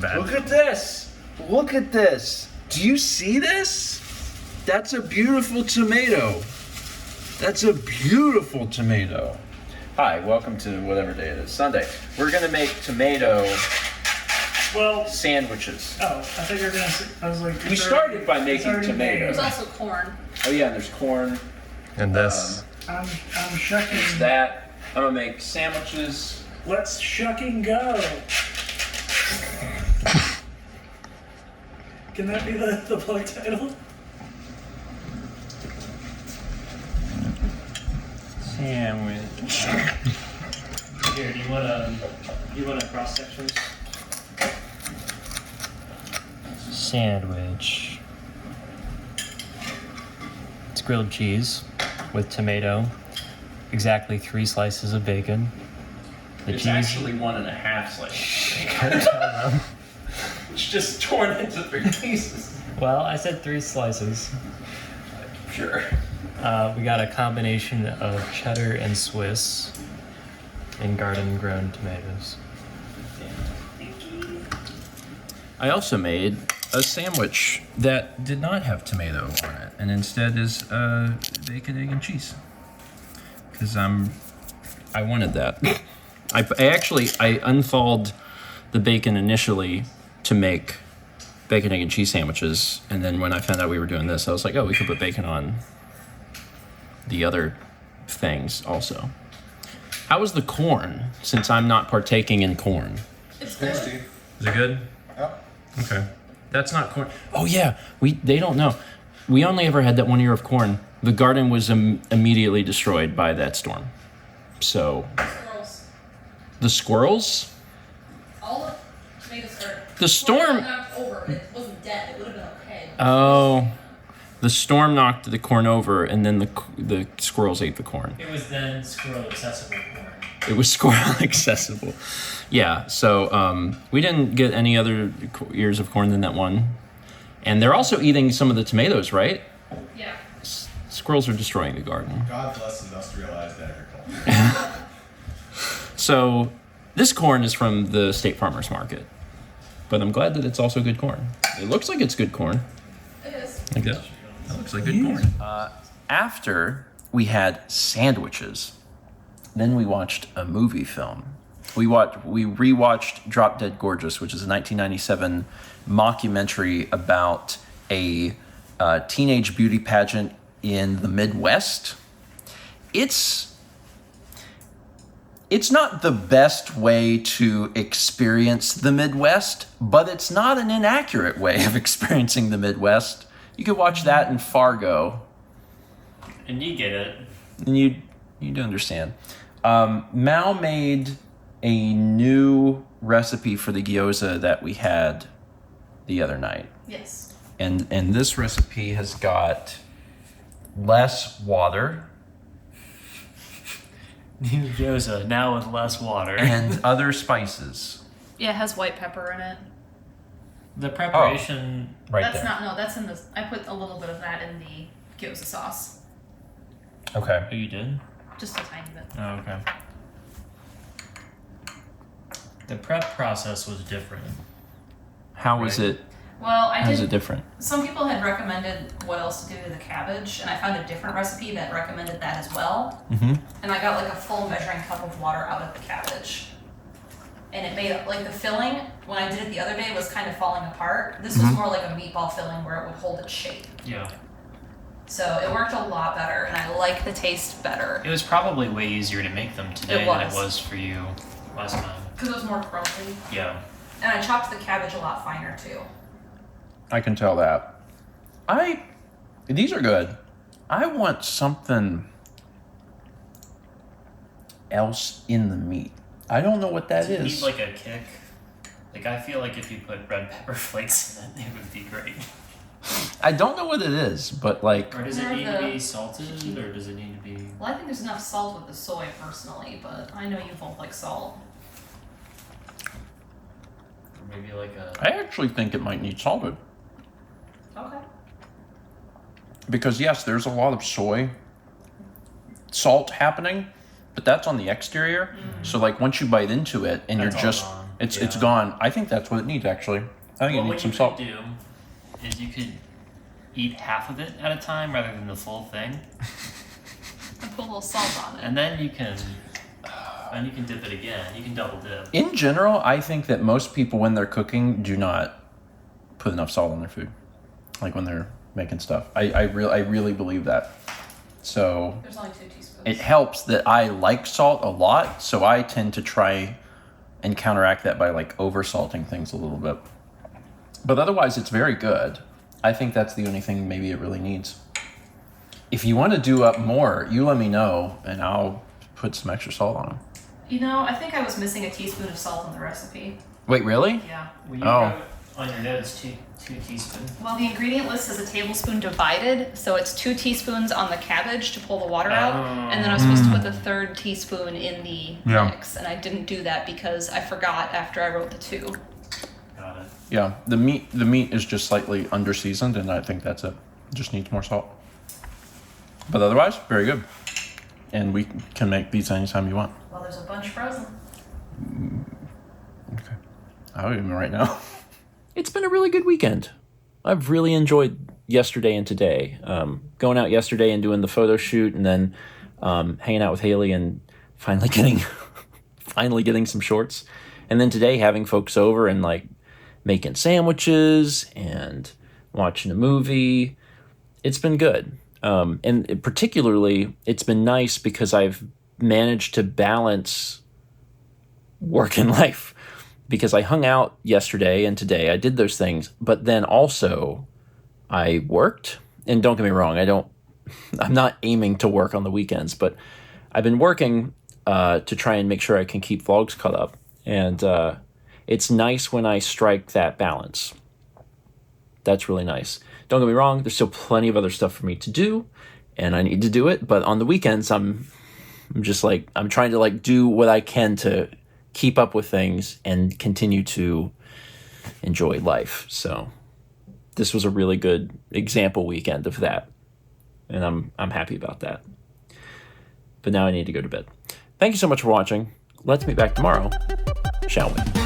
bad. Look at this. Look at this. Do you see this? That's a beautiful tomato. That's a beautiful tomato. Hi, welcome to whatever day it is. Sunday. We're going to make tomato sandwiches. Oh, I thought you were going to. I was like. We started by making tomato. There's also corn. Oh yeah, and there's corn. And this. I'm shucking. There's that. I'm going to make sandwiches. Let's shucking go. Can that be the plug title? Sandwich. Here, do you want a cross sections? Sandwich. It's grilled cheese with tomato. Exactly 3 slices of bacon. The It's cheese. actually 1.5 slices. It's just torn into 3 pieces. Well, I said 3 slices. Sure. We got a combination of cheddar and Swiss and garden-grown tomatoes. I also made a sandwich that did not have tomato on it, and instead is bacon, egg, and cheese. Because I wanted that. I unthawed the bacon initially to make bacon, egg, and cheese sandwiches, and then when I found out we were doing this, I was like, oh, we could put bacon on the other things also. How was the corn, since I'm not partaking in corn? It's good. Is it good? Yep. Okay. That's not corn. Oh yeah, they don't know. We only ever had that 1 year of corn. The garden was immediately destroyed by that storm. So Squirrels. the squirrels? All the tomatoes are. The storm. Knocked over, but it wasn't dead. It would have been okay. Oh, the storm knocked the corn over, and then the squirrels ate the corn. It was then squirrel accessible corn. It was squirrel accessible. Yeah. So we didn't get any other ears of corn than that one, and they're also eating some of the tomatoes, right? Yeah. Squirrels are destroying the garden. God bless industrialized agriculture. So this corn is from the State Farmers Market, but I'm glad that it's also good corn. It looks like it's good corn. It is. Like that. That looks like good corn. After we had sandwiches, then we watched a movie film. We rewatched Drop Dead Gorgeous, which is a 1997 mockumentary about a teenage beauty pageant in the Midwest. It's not the best way to experience the Midwest, but it's not an inaccurate way of experiencing the Midwest. You could watch that in Fargo, And you get it. and you'd understand. Mal made a new recipe for the gyoza that we had the other night. Yes. And this recipe has got less water New gyoza, now with less water. and other spices. Yeah, it has white pepper in it. The preparation. Right That's there. not, no, that's in the, I put a little bit of that in the gyoza sauce. Okay. Oh, you did? Just a tiny bit. Oh, okay. The prep process was different. How is Right. it? Well, I How is it did. different? Some people had recommended what else to do to the cabbage, and I found a different recipe that recommended that as well. Mm-hmm. And I got like a full measuring cup of water out of the cabbage. And it made, like, the filling, when I did it the other day, was kind of falling apart. This was more like a meatball filling where it would hold its shape. Yeah. So it worked a lot better, and I like the taste better. It was probably way easier to make them today It than it was. was for you last time. Because it was more crumbly. Yeah. And I chopped the cabbage a lot finer, too. I can tell that. These are good. I want something else in the meat. I don't know what that Does it is. need like a kick? Like I feel like if you put red pepper flakes in it, it would be great. I don't know what it is, but like, Or does it More need the- to be salted, or does it need to be? Well, I think there's enough salt with the soy, personally, but I know you both like salt. Or maybe like a. I actually think it might need salted. Okay. Because yes, there's a lot of soy salt happening, but that's on the exterior. So like once you bite into it and That's you're all just gone. It's Yeah. gone. I think that's what it needs actually. I think it Well, needs what some you salt. could do is you could eat half of it at a time rather than the full thing, And put a little salt on it. and then you can dip it again. You can double dip. In general, I think that most people when they're cooking do not put enough salt on their food, like when they're making stuff. I really believe that. So There's only 2 teaspoons. it helps that I like salt a lot, so I tend to try and counteract that by like over salting things a little bit. But otherwise, it's very good. I think that's the only thing maybe it really needs. If you want to do up more, you let me know, and I'll put some extra salt on them. You know, I think I was missing a teaspoon of salt in the recipe. Wait, really? Yeah. Well, you Oh. wrote on your notes two teaspoons. Well, the ingredient list is a tablespoon divided, so it's 2 teaspoons on the cabbage to pull the water out, and then I was supposed to put the 3rd teaspoon in the Yeah. mix, and I didn't do that because I forgot after I wrote the 2. Got it. Yeah, the meat is just slightly under seasoned, and I think that's it. It just needs more salt. But otherwise, very good. And we can make these anytime you want. Well, there's a bunch frozen. Okay. I'll eat them right now. It's been a really good weekend. I've really enjoyed yesterday and today. Going out yesterday and doing the photo shoot, and then hanging out with Haley and finally getting some shorts. And then today having folks over and like making sandwiches and watching a movie. It's been good. And particularly, it's been nice because I've managed to balance work and life. Because I hung out yesterday and today, I did those things, but then also I worked. And don't get me wrong, I'm not aiming to work on the weekends, but I've been working to try and make sure I can keep vlogs caught up. And it's nice when I strike that balance. That's really nice. Don't get me wrong, there's still plenty of other stuff for me to do, and I need to do it. But on the weekends, I'm trying to like do what I can to keep up with things and continue to enjoy life. So this was a really good example weekend of that, and I'm happy about that. But now I need to go to bed. Thank you so much for watching. Let's meet back tomorrow, shall we?